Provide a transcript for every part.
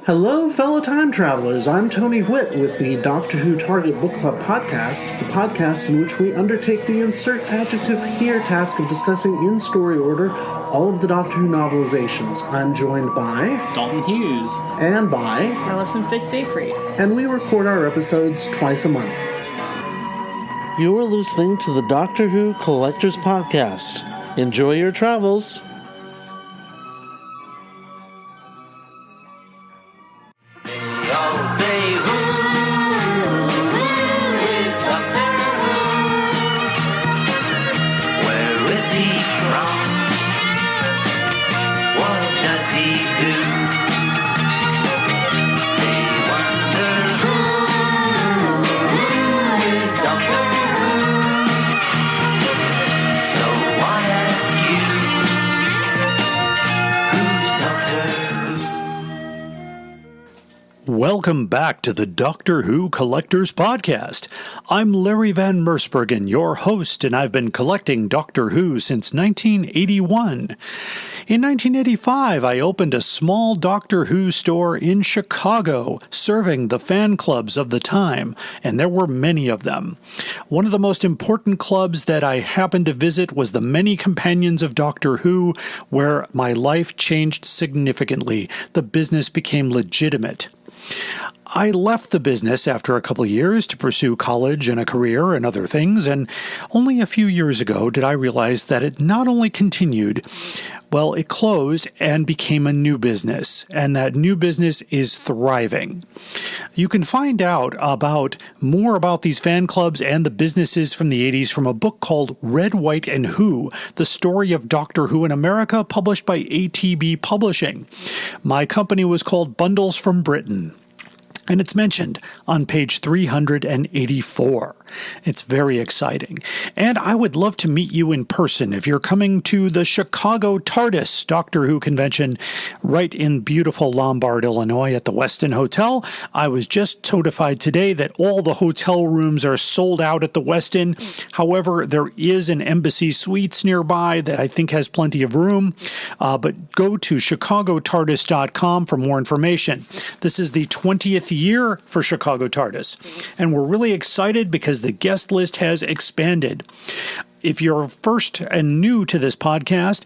Hello, fellow time travelers. I'm Tony Whitt with the Doctor Who Target Book Club podcast, the podcast in which we undertake the insert adjective here task of discussing in story order all of the Doctor Who novelizations. I'm joined by Dalton Hughes and by Alison Fitz-Seyfried, and we record our episodes twice a month. You are listening to the Doctor Who Collectors Podcast. Enjoy your travels. Welcome back to the Doctor Who Collectors Podcast. I'm Larry Van Mersbergen, your host, and I've been collecting Doctor Who since 1981. In 1985, I opened a small Doctor Who store in Chicago, serving the fan clubs of the time, and there were many of them. One of the most important clubs that I happened to visit was the Many Companions of Doctor Who, where my life changed significantly. The business became legitimate. I left the business after a couple of years to pursue college and a career and other things, and only a few years ago did I realize that it not only continued, well, it closed and became a new business, and that new business is thriving. You can find out more about these fan clubs and the businesses from the 80s from a book called Red, White, and Who, The Story of Doctor Who in America, published by ATB Publishing. My company was called Bundles from Britain, and it's mentioned on page 384. It's very exciting. And I would love to meet you in person if you're coming to the Chicago Tardis Doctor Who convention right in beautiful Lombard, Illinois at the Westin Hotel. I was just notified today that all the hotel rooms are sold out at the Westin. However, there is an Embassy Suites nearby that I think has plenty of room. But go to chicagotardis.com for more information. This is the 20th year for Chicago Tardis, and we're really excited because the guest list has expanded. If you're first and new to this podcast,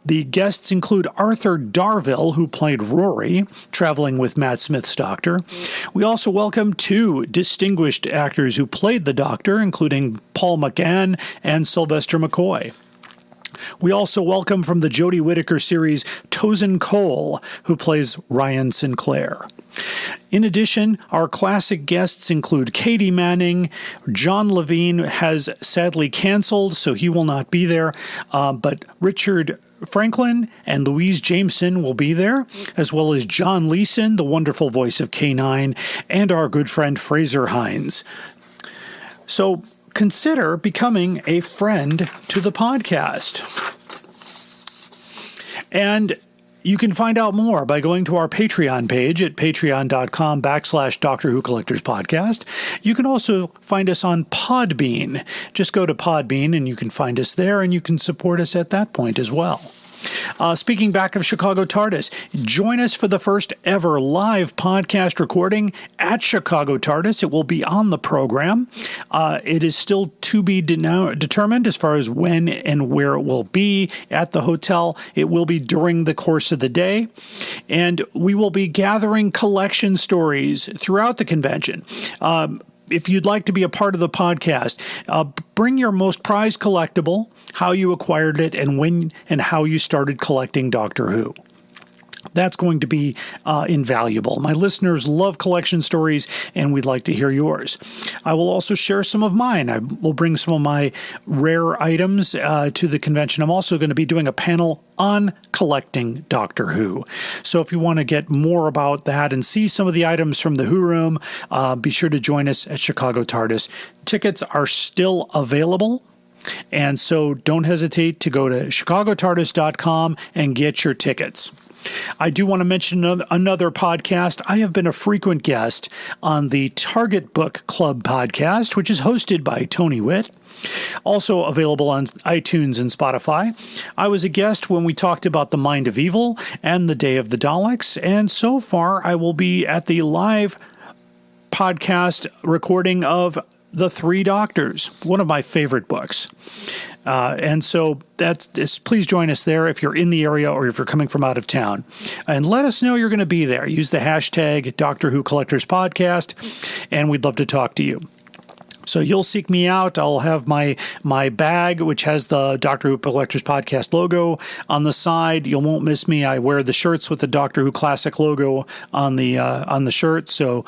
the guests include Arthur Darvill, who played Rory, traveling with Matt Smith's Doctor. We also welcome two distinguished actors who played the Doctor, including Paul McGann and Sylvester McCoy. We also welcome from the Jodie Whittaker series Tosin Cole, who plays Ryan Sinclair. In addition, our classic guests include Katie Manning. John Levine has sadly canceled, so he will not be there, but Richard Franklin and Louise Jameson will be there, as well as John Leeson, the wonderful voice of K9, and our good friend Fraser Hines. So consider becoming a friend to the podcast. And you can find out more by going to our Patreon page at patreon.com/Doctor Who Collectors Podcast. You can also find us on Podbean. Just go to Podbean and you can find us there, and you can support us at that point as well. Speaking back of Chicago TARDIS, join us for the first ever live podcast recording at Chicago TARDIS. It will be on the program. It is still to be determined as far as when and where it will be at the hotel. It will be during the course of the day, and we will be gathering collection stories throughout the convention. If you'd like to be a part of the podcast, bring your most prized collectible, how you acquired it, and when and how you started collecting Doctor Who. That's going to be invaluable. My listeners love collection stories, and we'd like to hear yours. I will also share some of mine. I will bring some of my rare items to the convention. I'm also going to be doing a panel on collecting Doctor Who. So if you want to get more about that and see some of the items from the Who Room, be sure to join us at Chicago TARDIS. Tickets are still available, and so don't hesitate to go to chicagotardis.com and get your tickets. I do want to mention another podcast. I have been a frequent guest on the Target Book Club podcast, which is hosted by Tony Witt. Also available on iTunes and Spotify. I was a guest when we talked about The Mind of Evil and The Day of the Daleks, and so far I will be at the live podcast recording of The Three Doctors, one of my favorite books. And so please join us there if you're in the area or if you're coming from out of town. And let us know you're going to be there. Use the hashtag Doctor Who Collectors Podcast, and we'd love to talk to you. So you'll seek me out. I'll have my bag, which has the Doctor Who Collectors Podcast logo on the side. You won't miss me. I wear the shirts with the Doctor Who Classic logo on the shirt. So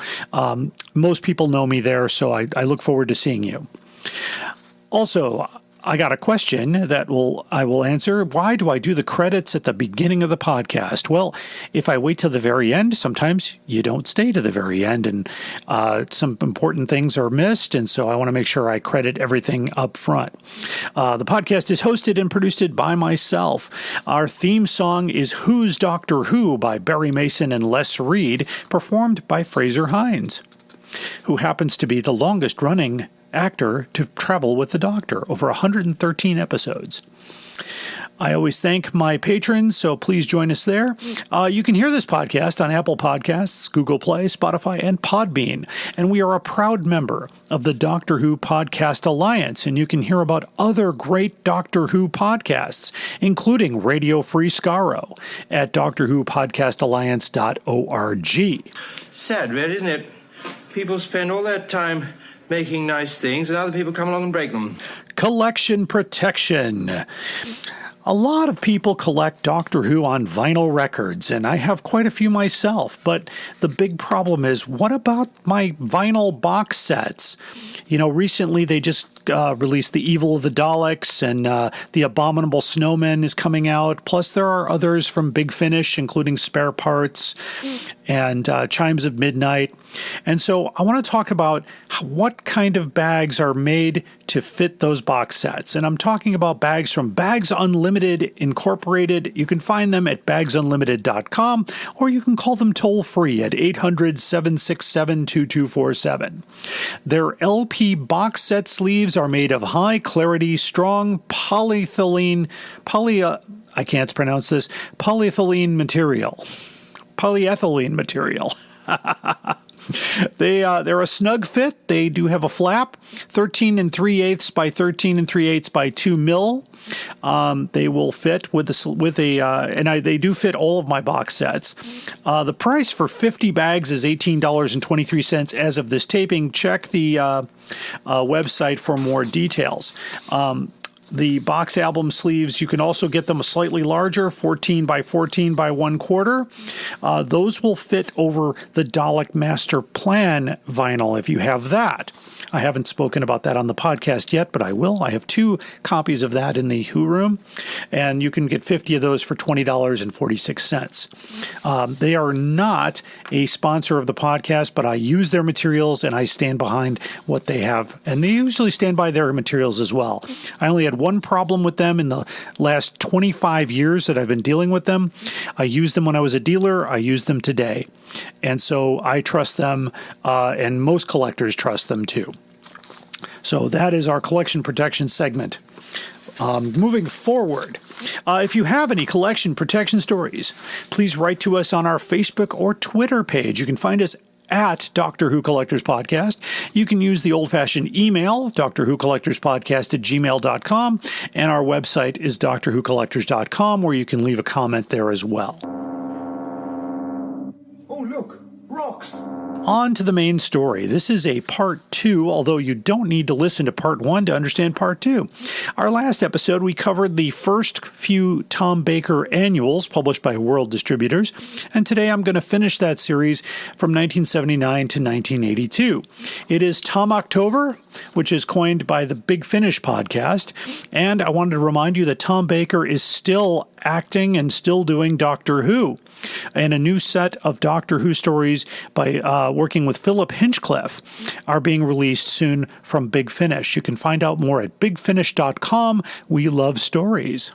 most people know me there. So I look forward to seeing you. Also, I got a question that I will answer. Why do I do the credits at the beginning of the podcast? Well, if I wait till the very end, sometimes you don't stay to the very end, and some important things are missed, and so I want to make sure I credit everything up front. The podcast is hosted and produced by myself. Our theme song is Who's Doctor Who by Barry Mason and Les Reed, performed by Fraser Hines, who happens to be the longest-running actor to travel with the Doctor, over 113 episodes. I always thank my patrons, so please join us there. You can hear this podcast on Apple Podcasts, Google Play, Spotify, and Podbean. And we are a proud member of the Doctor Who Podcast Alliance, and you can hear about other great Doctor Who podcasts, including Radio Free Skaro at DoctorWhoPodcastAlliance.org. Sad, really, isn't it? People spend all that time making nice things, and other people come along and break them. Collection protection. A lot of people collect Doctor Who on vinyl records, and I have quite a few myself, but the big problem is, what about my vinyl box sets? You know, recently they just released The Evil of the Daleks, and The Abominable Snowmen is coming out. Plus, there are others from Big Finish, including Spare Parts and Chimes of Midnight. And so I want to talk about what kind of bags are made to fit those box sets. And I'm talking about bags from Bags Unlimited Incorporated. You can find them at bagsunlimited.com, or you can call them toll-free at 800-767-2247. Their LP box set sleeves are made of high-clarity, strong polyethylene material. They're a snug fit. They do have a flap, 13 3/8 by 13 3/8 by 2 mil. They will fit they do fit all of my box sets. The price for 50 bags is $18.23 as of this taping. Check the website for more details. The box album sleeves, you can also get them a slightly larger, 14 by 14 by 1/4. Those will fit over the Dalek Master Plan vinyl if you have that. I haven't spoken about that on the podcast yet, but I will. I have 2 copies of that in the Who Room, and you can get 50 of those for $20.46. They are not a sponsor of the podcast, but I use their materials and I stand behind what they have, and they usually stand by their materials as well. I only had one problem with them in the last 25 years that I've been dealing with them. I used them when I was a dealer. I use them today. And so I trust them, and most collectors trust them too. So that is our collection protection segment. Moving forward, if you have any collection protection stories, please write to us on our Facebook or Twitter page. You can find us at Doctor Who Collectors Podcast. You can use the old-fashioned email, drwhocollectorspodcast@gmail.com, and our website is drwhocollectors.com, where you can leave a comment there as well. Oh, look, rocks! On to the main story. This is a part 2, although you don't need to listen to part 1 to understand part 2. Our last episode, we covered the first few Tom Baker annuals published by World Distributors, and today I'm going to finish that series from 1979 to 1982. It is Tom October, which is coined by the Big Finish podcast, and I wanted to remind you that Tom Baker is still acting and still doing Doctor Who, and a new set of Doctor Who stories by working with Philip Hinchcliffe are being released soon from Big Finish. You can find out more at bigfinish.com. We love stories.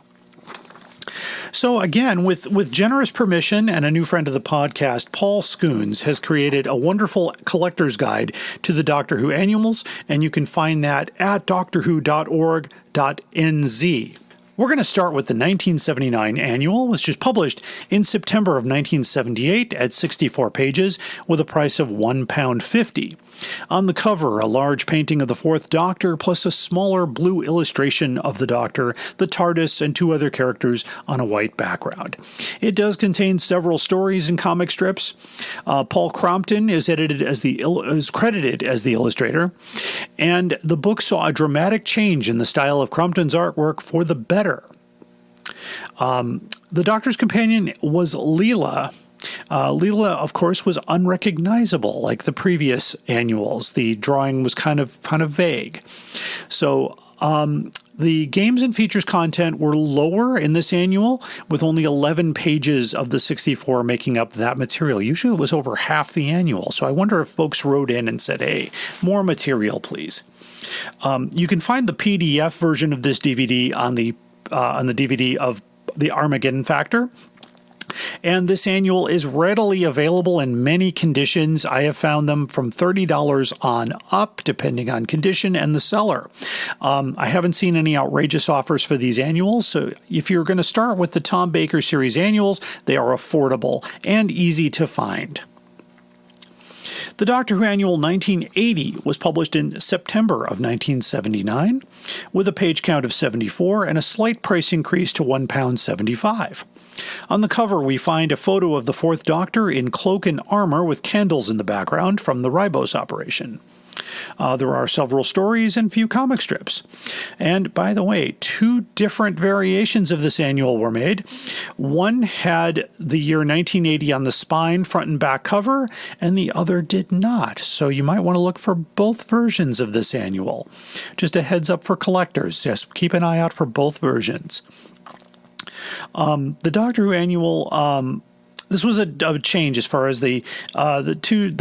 So again, with generous permission and a new friend of the podcast, Paul Scoons has created a wonderful collector's guide to the Doctor Who annuals, and you can find that at doctorwho.org.nz. We're going to start with the 1979 annual, which was published in September of 1978 at 64 pages with a price of £1.50. On the cover, a large painting of the Fourth Doctor plus a smaller blue illustration of the Doctor, the Tardis, and two other characters on a white background. It does contain several stories and comic strips. Paul Crompton is credited as the illustrator, and the book saw a dramatic change in the style of Crompton's artwork for the better. The Doctor's companion was Leela. Leela, of course, was unrecognizable like the previous annuals. The drawing was kind of vague. So the games and features content were lower in this annual, with only 11 pages of the 64 making up that material. Usually it was over half the annual. So I wonder if folks wrote in and said, hey, more material, please. You can find the PDF version of this DVD on the DVD of the Armageddon Factor. And this annual is readily available in many conditions. I have found them from $30 on up, depending on condition and the seller. I haven't seen any outrageous offers for these annuals, so if you're going to start with the Tom Baker series annuals, they are affordable and easy to find. The Doctor Who Annual 1980 was published in September of 1979, with a page count of 74 and a slight price increase to £1.75. On the cover, we find a photo of the Fourth Doctor in cloak and armor with candles in the background from the Ribos operation. There are several stories and few comic strips. And by the way, two different variations of this annual were made. One had the year 1980 on the spine, front and back cover, and the other did not. So you might want to look for both versions of this annual. Just a heads up for collectors. Just keep an eye out for both versions. The Doctor Who annual, this was a change as far as the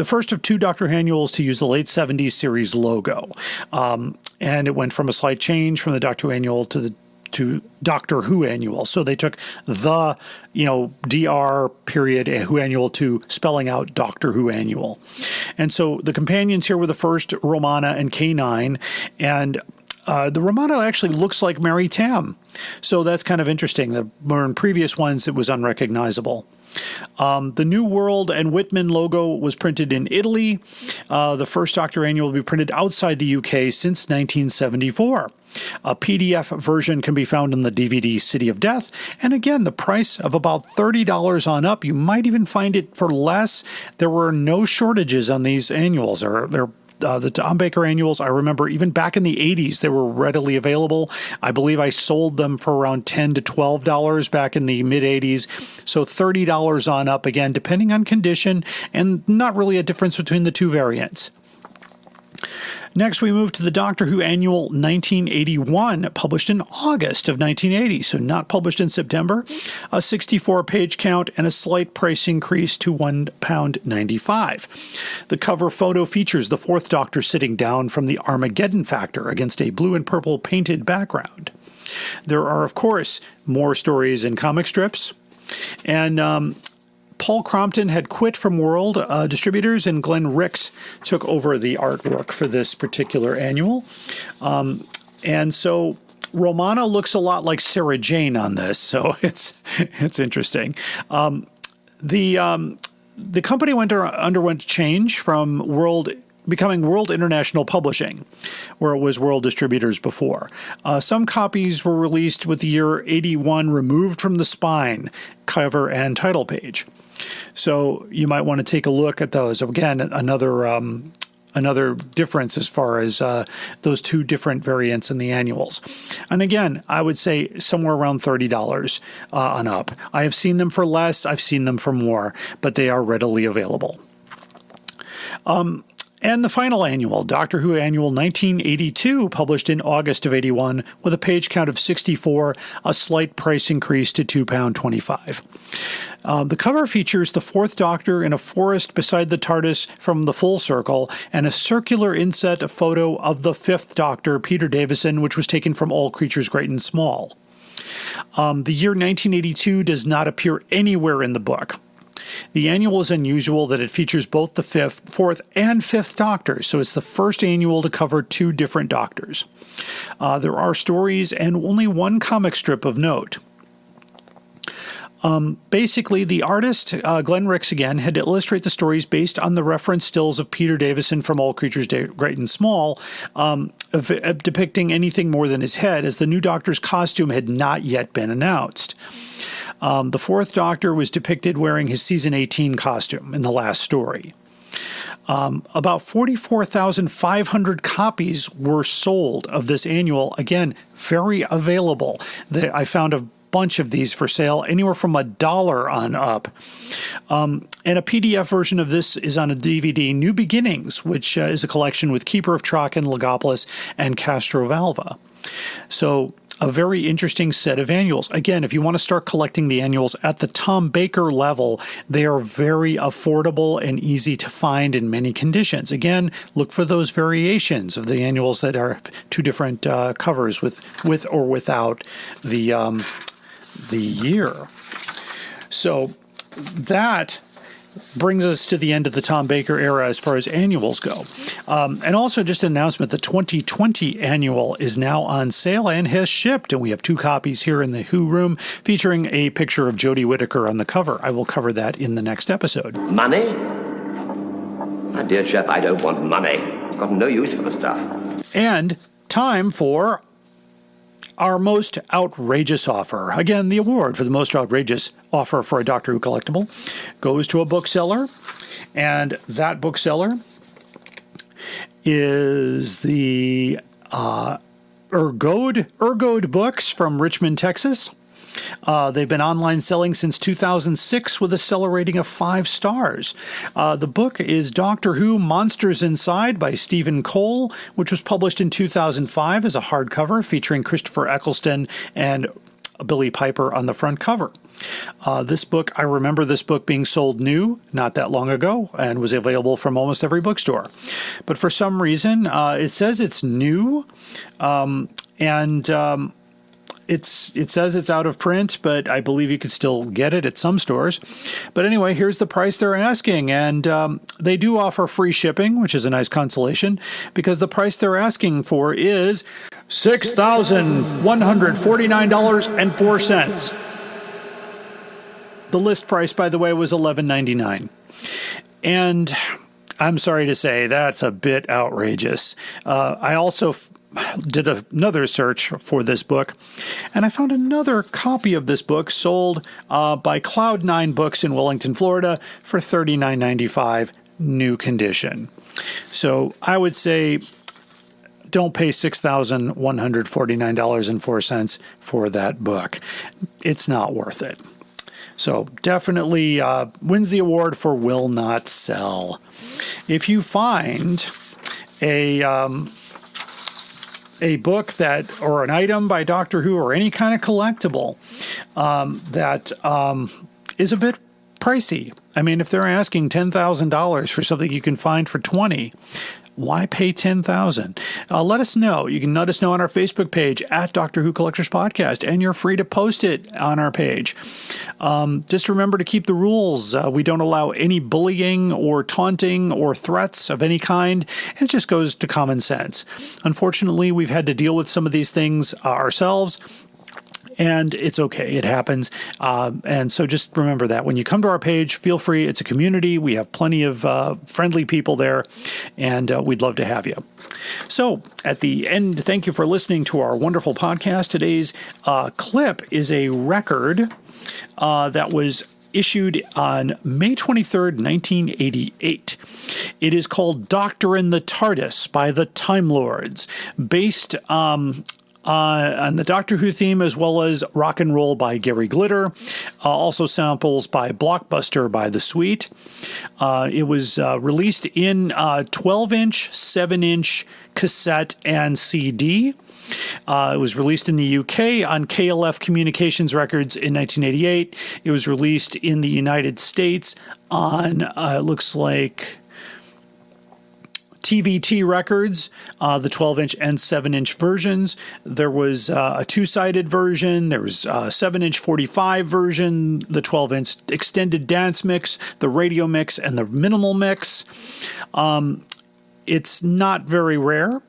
first of two Doctor Who annuals to use the late 70s series logo. And it went from a slight change from the Doctor Who annual to Doctor Who annual. So they took the, DR period Who annual to spelling out Doctor Who annual. And so the companions here were the first Romana and K9, and the Romana actually looks like Mary Tam. So that's kind of interesting. In previous ones, it was unrecognizable. The New World and Whitman logo was printed in Italy. The first Doctor Annual will be printed outside the UK since 1974. A PDF version can be found in the DVD City of Death. And again, the price of about $30 on up. You might even find it for less. There were no shortages on these annuals. The Tom Baker annuals, I remember even back in the 80s, they were readily available. I believe I sold them for around $10 to $12 back in the mid-80s. So $30 on up, again, depending on condition, and not really a difference between the two variants. Next, we move to the Doctor Who Annual 1981, published in August of 1980, so not published in September. A 64-page count and a slight price increase to £1.95. The cover photo features the Fourth Doctor sitting down from the Armageddon Factor against a blue and purple painted background. There are, of course, more stories and comic strips, and Paul Crompton had quit from World Distributors, and Glenn Ricks took over the artwork for this particular annual. And so Romana looks a lot like Sarah Jane on this, so it's interesting. The company underwent change from becoming World International Publishing, where it was World Distributors before. Some copies were released with the year 81 removed from the spine, cover, and title page. So you might want to take a look at those. Again, another difference as far as those two different variants in the annuals. And again, I would say somewhere around $30 on up. I have seen them for less. I've seen them for more, but they are readily available. And the final annual, Doctor Who Annual 1982, published in August of 81, with a page count of 64, a slight price increase to £2.25. The cover features the Fourth Doctor in a forest beside the TARDIS from the full circle, and a circular inset photo of the Fifth Doctor, Peter Davison, which was taken from All Creatures Great and Small. The year 1982 does not appear anywhere in the book. The annual is unusual that it features both the fourth and fifth Doctors, so it's the first annual to cover two different Doctors. There are stories and only one comic strip of note. Basically, the artist, Glenn Ricks again, had to illustrate the stories based on the reference stills of Peter Davison from All Creatures Great and Small, depicting anything more than his head, as the new Doctor's costume had not yet been announced. The fourth Doctor was depicted wearing his season 18 costume in the last story. About 44,500 copies were sold of this annual. Again, very available. I found a bunch of these for sale, anywhere from $1 on up. And a PDF version of this is on a DVD, New Beginnings, which is a collection with Keeper of Traken, Logopolis, and Castrovalva. So a very interesting set of annuals. Again, if you want to start collecting the annuals at the Tom Baker level, they are very affordable and easy to find in many conditions. Again, look for those variations of the annuals that are two different covers with or without the year. So that brings us to the end of the Tom Baker era as far as annuals go. And also just an announcement, the 2020 annual is now on sale and has shipped, and we have 2 copies here in the Who room featuring a picture of Jodie Whittaker on the cover. I will cover that in the next episode. Money? My dear chap, I don't want money. I've got no use for the stuff. And time for our most outrageous offer. Again, the award for the most outrageous offer for a Doctor Who collectible goes to a bookseller, and that bookseller is the Ergode Books from Richmond, Texas. They've been online selling since 2006 with a seller rating of 5 stars. The book is Doctor Who Monsters Inside by Stephen Cole, which was published in 2005 as a hardcover featuring Christopher Eccleston and Billy Piper on the front cover. This book, I remember this book being sold new not that long ago and was available from almost every bookstore. But for some reason, it says it's new, it says it's out of print, but I believe you could still get it at some stores. But anyway, here's the price they're asking, and they do offer free shipping, which is a nice consolation, because the price they're asking for is $6,149.04. The list price, by the way, was $11.99. And I'm sorry to say, that's a bit outrageous. I also did another search for this book, and I found another copy of this book sold by Cloud9 Books in Wellington, Florida for $39.95, new condition. So I would say don't pay $6,149.04 for that book. It's not worth it. So definitely wins the award for will not sell. If you find a book that, or an item by Doctor Who, or any kind of collectible that is a bit pricey. I mean, if they're asking $10,000 for something you can find for $20,000, why pay $10,000? Let us know. You can let us know on our Facebook page at Doctor Who Collectors Podcast, and you're free to post it on our page. Just remember to keep the rules. We don't allow any bullying or taunting or threats of any kind. It just goes to common sense. Unfortunately, we've had to deal with some of these things ourselves. And it's okay. It happens. And so just remember that when you come to our page, feel free. It's a community. We have plenty of friendly people there, and we'd love to have you. So at the end, thank you for listening to our wonderful podcast. Today's clip is a record that was issued on May 23rd, 1988. It is called Doctorin the Tardis by the Time Lords, based on the Doctor Who theme, as well as Rock and Roll by Gary Glitter. Also samples by Blockbuster by The Sweet. It was released in 12-inch, 7-inch cassette and CD. It was released in the UK on KLF Communications Records in 1988. It was released in the United States on, it looks like, TVT records, the 12-inch and 7-inch versions. There was a two-sided version. There was a 7-inch 45 version, the 12-inch extended dance mix, the radio mix, and the minimal mix. It's not very rare.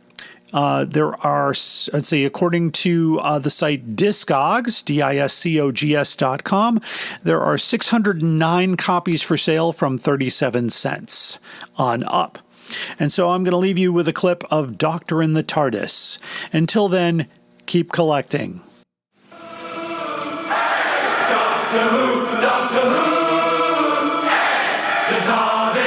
There are, let's see, according to the site Discogs, DISCOGS.com, there are 609 copies for sale from 37 cents on up. And so I'm going to leave you with a clip of Doctorin the Tardis. Until then, keep collecting. Doctor Who, Doctor Who, the Tardis.